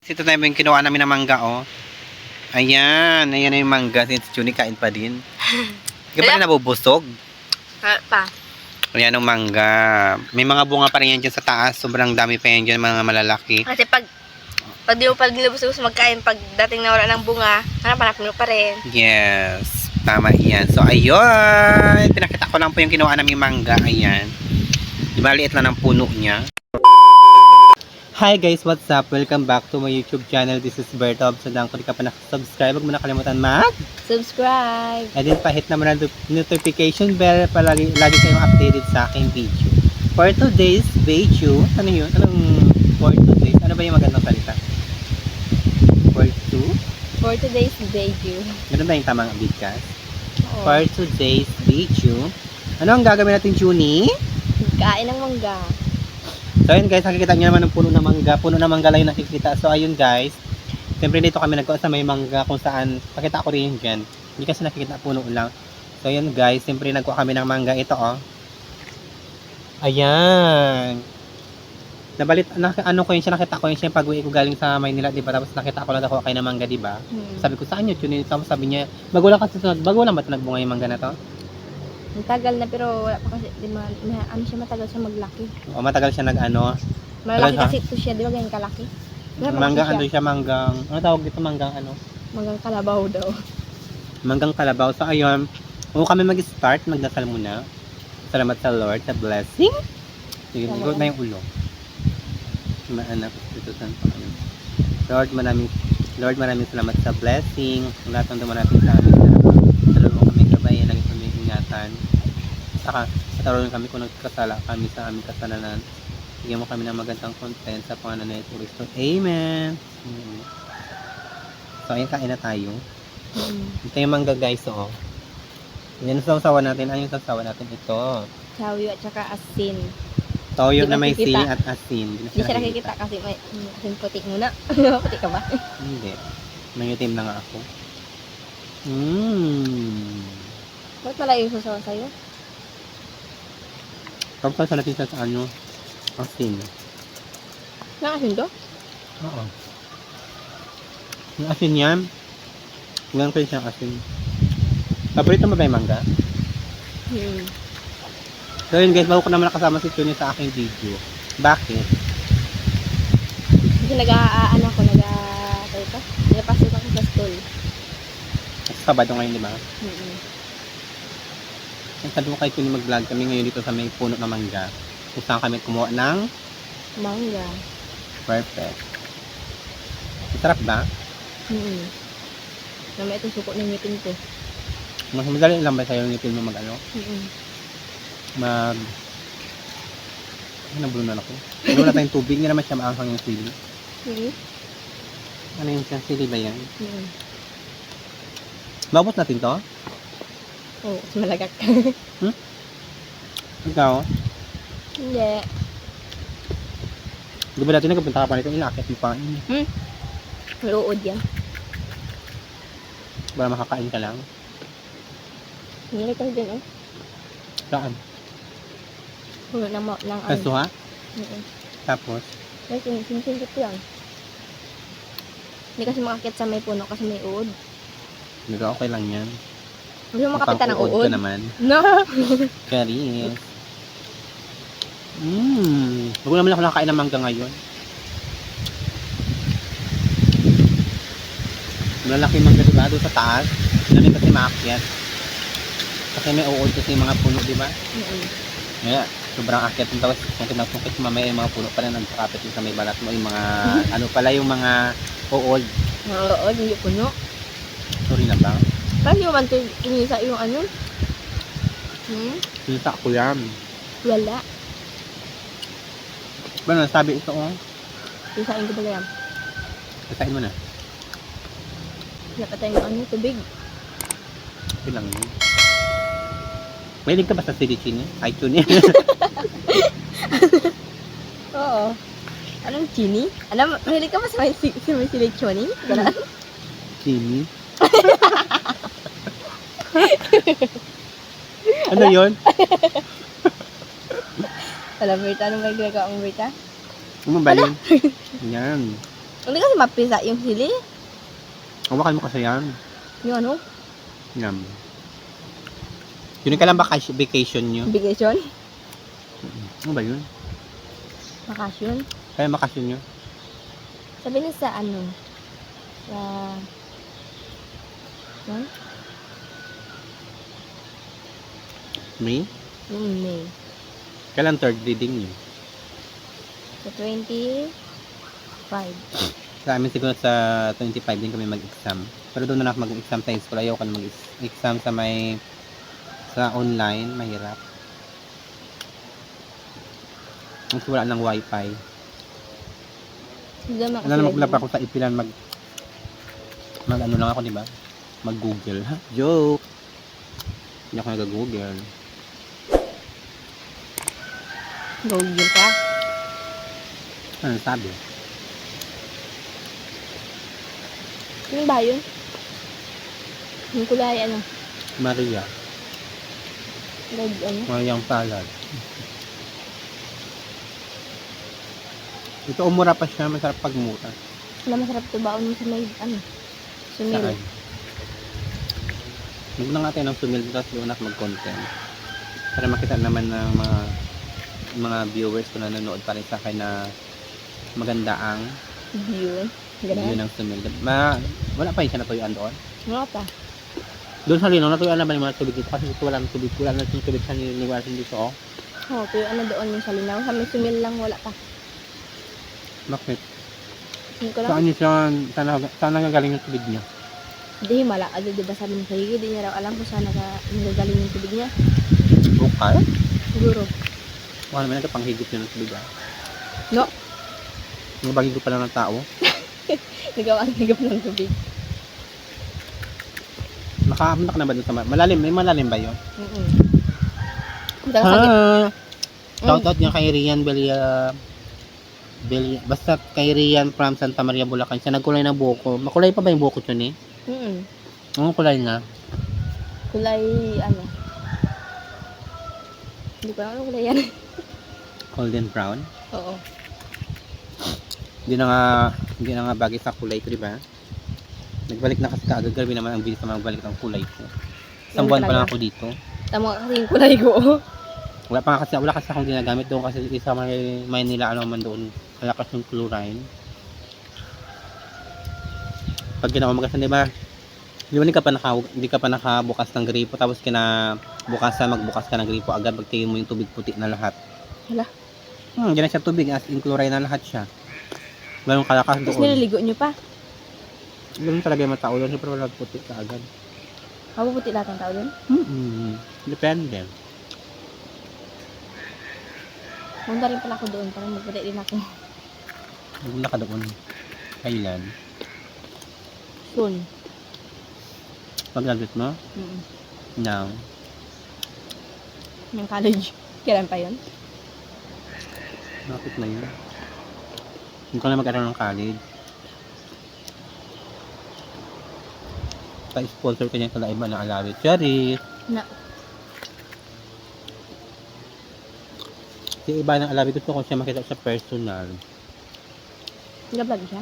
Ito tayo yung kinuha namin ng mangga, oh. Ayan. Ayan na yung mangga. Si Juni kain pa din. Hindi ka pa rin nabubusog. Pa. Ayan ang mangga. May mga bunga pa rin yan dyan sa taas. Sobrang dami pa yan dyan, mga malalaki. Kasi pag di mo pag nilubos magkain, pag dating na wala ng bunga, hanap mo pa rin. Yes. Tama yan. So, ayun. Pinakita ko lang po yung kinuha namin mangga. Ayan. Di ba, liit lang ng puno niya. Hi guys, what's up? Welcome back to my YouTube channel. This is Berta Obsadang. Kung di ka pa nakasubscribe, huwag mo nakalimutan Subscribe! and then pahit naman ang notification bell para lagi kayong updated sa aking video. For today's video, ano yun? For today's? Ano ba yung magandang salita? For today's video. Ganun ba yung tamang bigkas? Oo. For today's video, ano ang gagawin natin, Juni? Kain ng mangga. So ayun guys, nakikita nyo naman ng puno ng mangga. Puno ng mangga lang yung nakikita. So ayun guys, siyempre dito kami nagkuha sa may mangga kung saan, pakita ko rin yun dyan. Hindi kasi nakikita puno lang. So ayun guys, siyempre nagkuha kami ng mangga. Ito oh. Ayan. Ano ko yun siya, nakita ko yun siya pag-uwi ko galing sa Maynila, diba? Tapos nakita ko lang ako kayo ng mangga, diba? Sabi ko, saan yun? Tapos sabi niya, bago lang ba ito nagbunga yung mangga na to? Ang tagal na pero wala pa kasi, di ba, ano siya, matagal siya maglaki. O matagal siya nag-ano. Malaki Tagal kasi ito siya, di ba ganyan kalaki? Manggang ano siya, manggang, ano tawag dito, manggang ano? Manggang kalabaw daw. Manggang kalabaw. So ayun, kung kami mag-start, magdasal muna. Salamat sa Lord, sa blessing. Sige, good na yung ulo. Maanak, dito saan pa kami. Lord, maraming salamat sa blessing. Lahat ng duman natin sa amin. Salamat mo kami gabay, lagi kami ingatan. Saka, pataroon kami kung nagkasala kami sa aming kasalanan. Bigyan mo kami ng magandang content sa pangalan na ito, Kristo. Amen. So, ayun, kain na tayo. Ito yung mangga guys, oh. Yan ang sasawa natin. Ano yung sasawa natin? Ito. Sawi at saka asin. Toyo Di na may nakikita. sili at asin. Hindi siya nakikita kasi may asin puti muna. Puti ka ba? Hindi. Mangitim na nga ako. Ba't malayo yung sasawa sa'yo? Tapos sa natin sa ano? Asin. Nakasin to? Oo. Yung asin yan. Ganyan kayo siyang asin. Paborito mo ba yung mangga? So yun guys, bago ko naman nakasama si Tony sa aking video. Bakit? Kasi nagapasok ako sa school. Kasi Sabado ngayon, di ba? Sabi ko kay Tony mag-vlog kami ngayon dito sa may puno ng mangga. Kung saan kami kumuha ng Mangga. perfect. Masarap ba? Naman itong suko ng ngipin ko. Mas madali lang ba sa'yo yung ngipin mo mag-ano? Ano, nabulunan ako. Ano na tayong tubig, hindi naman siya maanghang yung sili. Ano yung siya? Sili ba yan? Babot natin to? Oo, mas malagak. Ikaw? Hindi. Di ba dati nagpunta ka pa nito, inakit mo pa. Luod yan. Para makakain ka lang. Hindi ko din eh. Saan? Puno ng ano. Kasuha? Tapos? Ay, sinisingkit ko yan. Hindi kasi makakit sa may puno kasi may uod. Hindi ka okay lang yan. Hindi mo makapitan ng Pang-uod uod. ka naman. No! Karis. Bago naman ako nakakain ng mangga ngayon. Malalaki mangga diba? Doon sa taas. Hindi kasi maakyat. Kasi may uod kasi yung mga puno, diba? Kaya, sobrang akyat. Tapos, kung tinasungkit mo mamaya yung mga puno pala nagkakapit yung sa may balat mo. Yung mga, ano pala yung mga uod. Mga uod, hindi puno. Sorry na ba? Paano yung man ito inisa yung ano? Sinita ko yan. Wala. Ba, nasabi ito oh. Isain ko pala yan. Kasain mo na. Napatay yung ano, tubig. Okay lang yun. Mahilig ka ba sa silichin? Ay, tune. Oo. Anong chini? Alam, mahilig ka ba sa may silichoni? Ganun? Chini? Ano yun? Alam, Berta, anong may ginagawa ang Berta? Ano ba yun? Yan. Hindi kasi mapisa yung sili. Hawakan mo kasi yan. Yung ano, Yan. Yun ka lang vacation nyo. vacation. Ano ba yun? Vacation. Kaya bakasyon nyo. Sabi niya sa ano, sa, huh? May? Yung May. Kailan third reading nyo? Sa 25. Sa amin siguro sa 25 din kami mag-exam. Pero doon na ako mag-exam sa school. Ayaw ko na mag-exam sa online. Mahirap. Kasi wala ng wifi. Hindi naman kasi Alam ako sa ipilan mag ano lang ako, di ba? Mag-google. Ha? Joke! Hindi ako nag-google. Google ka. Ano sabi? Yung ba yun? Yung kulay ano? Maria. Red ano? Mariang salad. Ito umura pa siya. Masarap pag mura. Wala masarap to baon mo sa may ano? Sumil. Saan? Huwag na nga tayo ng sumil dito at doon ako mag-content. Para makita naman ng mga viewers ko na nanonood pa rin sa akin na maganda ang View. view Ganun. ng sumil. Wala pa yun siya natuyuan doon. Wala pa. Doon sa Lino, natuyuan naman yung mga tubig dito kasi dito wala ng tubig. Wala na yung tubig sa niliwasan dito. Oh. Oh, tuyo ano doon yung salinaw. Sa may sumil lang wala pa. Bakit? Hindi ko lang. Saan niya siya, saan nagagaling yung tubig niya? Hindi, mala. Ano, diba sabi ni Sayigi, di niya raw alam kung saan nagagaling yung tubig niya. Bukal? Siguro. Wala naman nagkapanghigit yun ng tubig ah. No. Mga bagay pa lang ng tao. Nagawa ang higap ng tubig. Nakapunta ka na ba dun sa malalim? May malalim ba yun? Punta ka sa gitna. Shoutout niya kay Rian basta kay Rian from Santa Maria, Bulacan. Siya nagkulay ng buko. Makulay pa ba yung buko yun eh? Anong kulay na? Kulay, ano? Hindi ko alam anong kulay yan. Golden brown. Oo. Hindi na nga bagay sa kulay ko, di ba? Nagbalik na kasi kaagad. Grabe naman ang bilis na magbalik ng kulay ko. Isang buwan pa lang ako dito. Tama kasi yung kulay ko. Wala kasi akong ginagamit doon kasi isa may Maynila ano man doon. Malakas yung chlorine. Pag kinaumagas, di ba? Di ba hindi ka pa nakabukas ng gripo tapos magbukas ka ng gripo agad pagtingin mo yung tubig puti na lahat. Wala. Ganyan siya tubig as in chlorine na lahat siya. Walang kalakas Tapos doon. nililigo nyo pa. Ganun talaga yung matao doon. Siyempre wala puti ka agad. Mapuputi lahat ng tao dun. Depende. Punta rin pala ako doon para magputi din ako. Maganda ka doon. Kailan? Soon. Pag-graduate mo? Now. Ng college. Kailan pa yun? Bakit na yun? Hindi ko na mag-aral ng college. Pa-sponsor ka niya sa iba na alawit. Cherry! Na. Si iba ng alawit, gusto ko siya makita sa personal. Nag-vlog siya.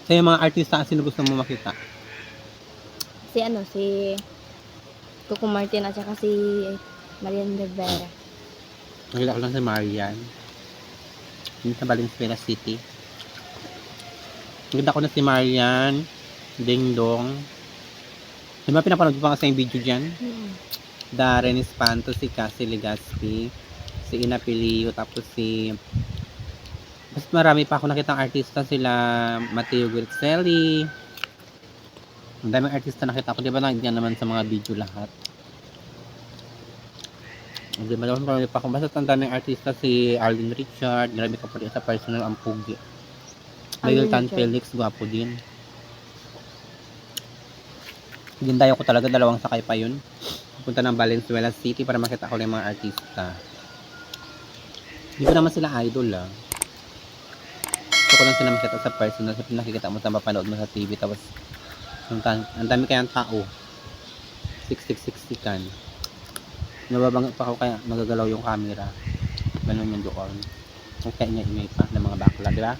Sa yung mga artista, sino gusto mo makita? Si Coco Martin at saka si Marian Rivera. Nakita ko lang si Marian. Yung sa Valenzuela City. Nakita ko na si Marian, Ding Dong. Di ba pinapanood ko pa kasi yung video dyan? Darren Espanto, si Cassie Legaspi, si Ina Pilio, tapos mas marami pa ako nakitang artista, sila Matteo Guerzelli. Ang daming artista nakita ko, di ba nandiyan naman sa mga video lahat. Di ba naman marami pa ako, basta ang daming artista, si Arlene Richard, grabe ka pa rin sa personal ang pugi. Tan Felix, gwapo din. Gindayo ko talaga, dalawang sakay pa yun. Punta ng Valenzuela City para makita ko lang yung mga artista. Hindi ko naman sila idol Gusto ko lang sila makita sa personal. Sa nakikita mo sa mapanood mo sa TV. Tapos ang dami kayang tao. 6660 kan. Nababangat pa ako kaya magagalaw yung camera. Ganun yung doon. Kung kaya niya imay pa ng mga bakla, di ba?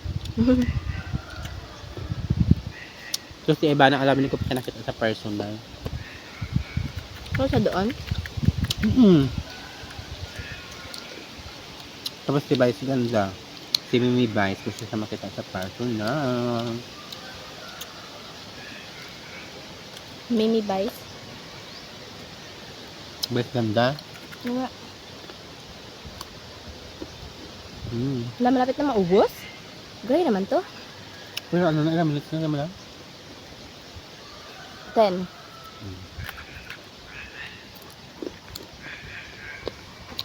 So si Ivana, alam ko pa siya nakita sa personal. Ano sa doon? Tapos si Vice ganda. Si Mimi Vice gusto siya makita sa personal. Mimi Vice. Vice ganda. Ano nga? Mm. Wala, malapit na maubos? Gray naman to. Pero ano na, ilang minutes na naman lang? 10.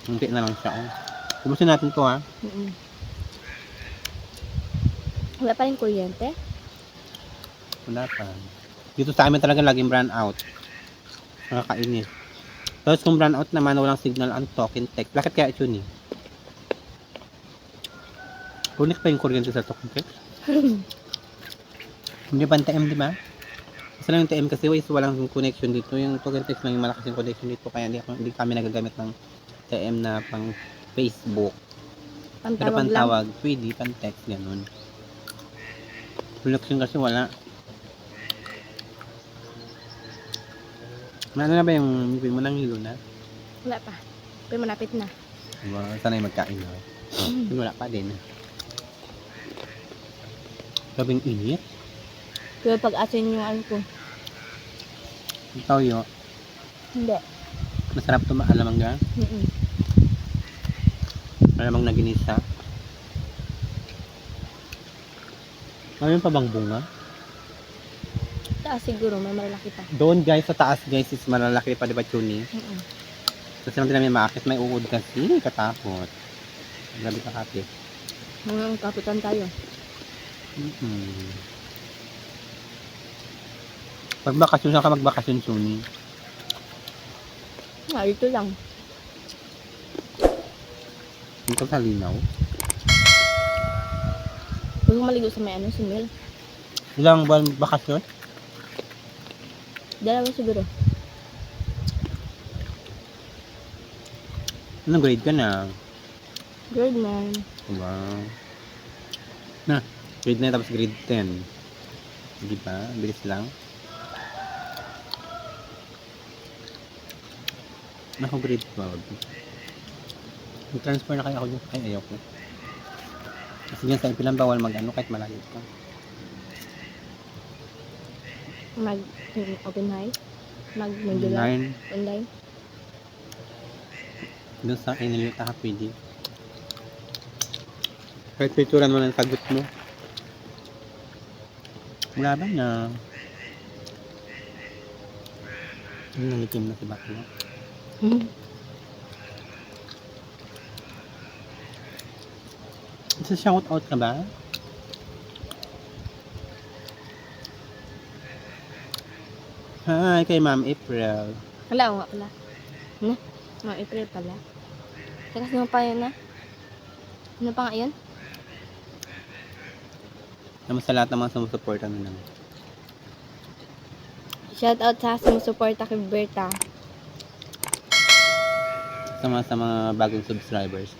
Hindi na lang siya. Oh. Ubusin natin to ha. Wala pa rin kuryente. Wala pa. Dito sa amin talaga laging brand out. Nakakainis. Tapos kung brand out naman, walang signal ang token tech. Bakit kaya ito ni? Kunik pa yung kuryente sa token tech? Hindi pa ang TM, di ba? Kasi lang yung TM kasi walang connection dito. Yung token tech lang yung malakas yung connection dito. Kaya hindi kami nagagamit ng TM na pang Facebook. Pero Pantawag lang. pantawag, pwede, pang text, ganun. Connection kasi wala. Ano na ba yung mo ng hilo na? Wala pa. Pero malapit na. Diba? Sana yung magkain na. Wala pa din. Gabing init. Pero pag asin yung ano ko. Yung toyo. Hindi. Masarap ito maalamang ga. Malamang na ginisa. Mayroon pa bang bunga? Taas siguro, may malalaki pa. Doon guys, sa taas guys is malalaki pa diba Chuni? Kasi lang din namin maakit, may uod kasi. Katakot. Grabe kakapit. Mga kapitan tayo. Pag bakasyon, saan ka magbakasyon Chuni? Ito lang. Dito sa Linaw. Huwag mo maligo sa may ano, simil. Ilang buwan bakasyon? 2 siguro. Anong grade ka na? Grade 9. Wow. Na, grade 9 tapos grade 10. Hindi ba? Bilis lang. Ako grade 12. Mag-transfer na kaya ako dyan. Ay, ayaw ko. Kasi dyan sa ipilang bawal mag-ano kahit malayo ka. Open high. Mag-Mandula. Online. Doon sa Inilita ka pwede. Kahit picturean mo ng sagot mo. Wala ba na? Nangitim na si Bakla. Isa shout out ka ba? Hi kay Ma'am April. Wala, nga pala. Ano? Mga April pala. Teka, sino pa yun na? Ano pa nga yun? Naman sa lahat ng mga sumusuporta na naman. Shout out sa sumusuporta kay Berta. Sa mga bagong subscribers.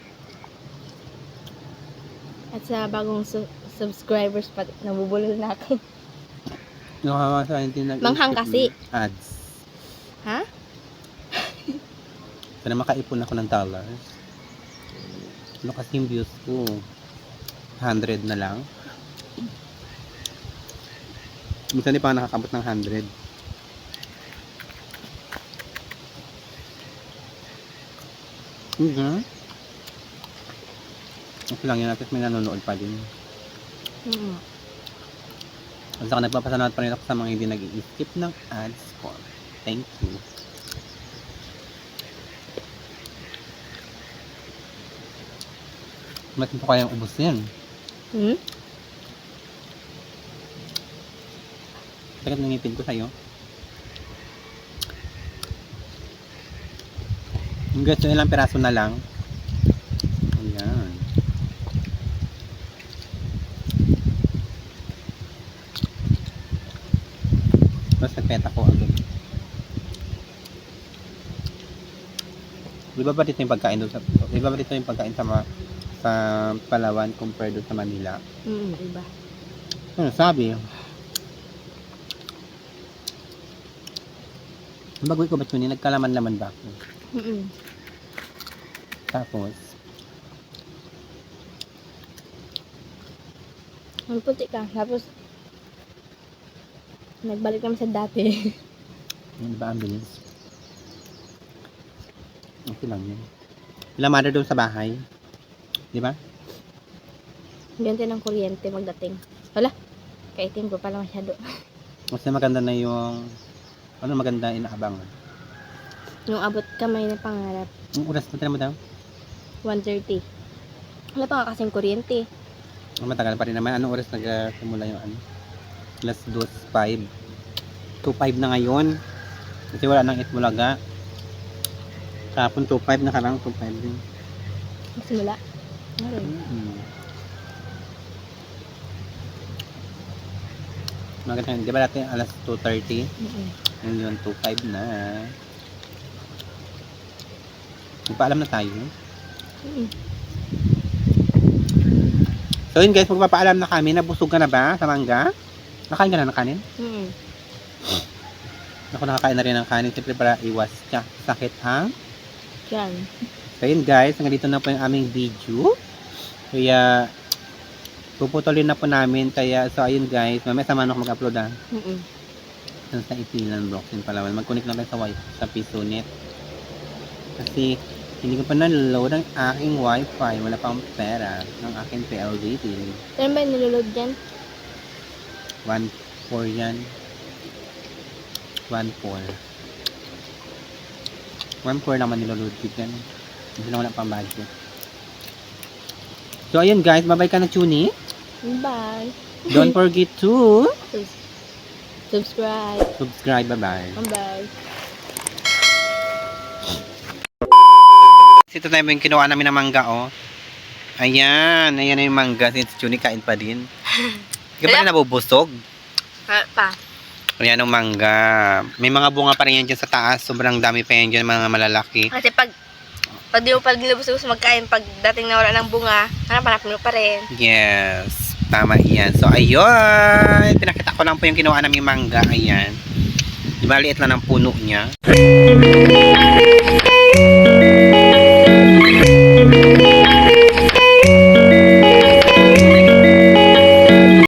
At sa bagong subscribers pa, nabubulol na ako. Nakawa sa hindi nag Manghang kasi. Ads. Ha? Sana makaipon ako ng dollars. Ano kasi yung views ko? 100 na lang. Minsan di pa nakakabot ng 100. Okay lang yun natin may nanonood pa din. At saka nagpapasalamat pa rin ako sa mga hindi nag-i-skip ng ads ko. Thank you. Bakit mo kayang ubusin? Bakit nangipin ko sa'yo? Yung gusto ilang piraso na lang. Ayan. Tapos nagpeta ko agad. Di ba dito yung pagkain doon sa... Di ba dito yung pagkain sa Palawan compared doon sa Manila? Iba. Ano sabi? Bagoy ko ba yun? Nagkalaman-laman ba ako? Mm. Tapos, Ang puti ka. Tapos, nagbalik naman sa dati. yung iba ang bilis. Okay lang yun. Wala mother doon sa bahay. Di ba? Ganti ng kuryente magdating. Wala. Kaitim ko pala masyado. Kasi maganda na yung ano maganda inaabang. Yung abot kamay na pangarap. Yung oras na mo daw? 1:30. Wala pa nga kasing kuryente. Matagal pa rin naman. Anong oras nagsimula yung ano? Alas 2:05. 2:05 na ngayon. Kasi wala nang Itbulaga. Kapon 2:05 na karang 2:05 din. Magsimula. Ano? Maganda. Di ba natin alas 2:30? Mm-mm. Ngayon 2:05 na. Magpaalam na tayo. Mm-mm. So yun guys, magpapaalam na kami. Nabusog ka na ba sa mangga? Nakain ka na ng kanin? Mm-mm. Ako nakakain na rin ng kanin. Siyempre para iwas sakit ang. Yan. So yun guys, hanggang dito na po yung aming video. Kaya puputulin na po namin. Kaya so ayun guys, mamaya sama ako mag-upload Mm-mm. sa Itilan Blocks in Palawan. Mag-connect na tayo sa wifi sa PisoNet. Kasi hindi ko pa na-load ang aking wifi. Wala pang pera ng aking PLDT. Saan ba yung nilulod dyan? 1.4 yan. 1.4. 1.4 naman niloload ko dyan. Hindi na wala pang budget. So ayun guys, bye-bye ka na Chuni. Bye. Don't forget to Subscribe. subscribe. Bye-bye. Bye. Ito tayo yung kinuha namin ng mangga, oh. Ayan. Ayan na yung mangga. Si Chuni kain pa din. Hindi ka pa rin nabubusog. Pa. Ayan ang mangga. May mga bunga pa rin yan dyan sa taas. Sobrang dami pa yan dyan, mga malalaki. Kasi pag di mo pa nilubos magkain, pag dating na wala ng bunga, hanap mo pa rin. Yes. Tama yan. So, ayun. Pinakita ko lang po yung kinuha namin mangga. Ayan. Di ba, liit lang ang puno niya.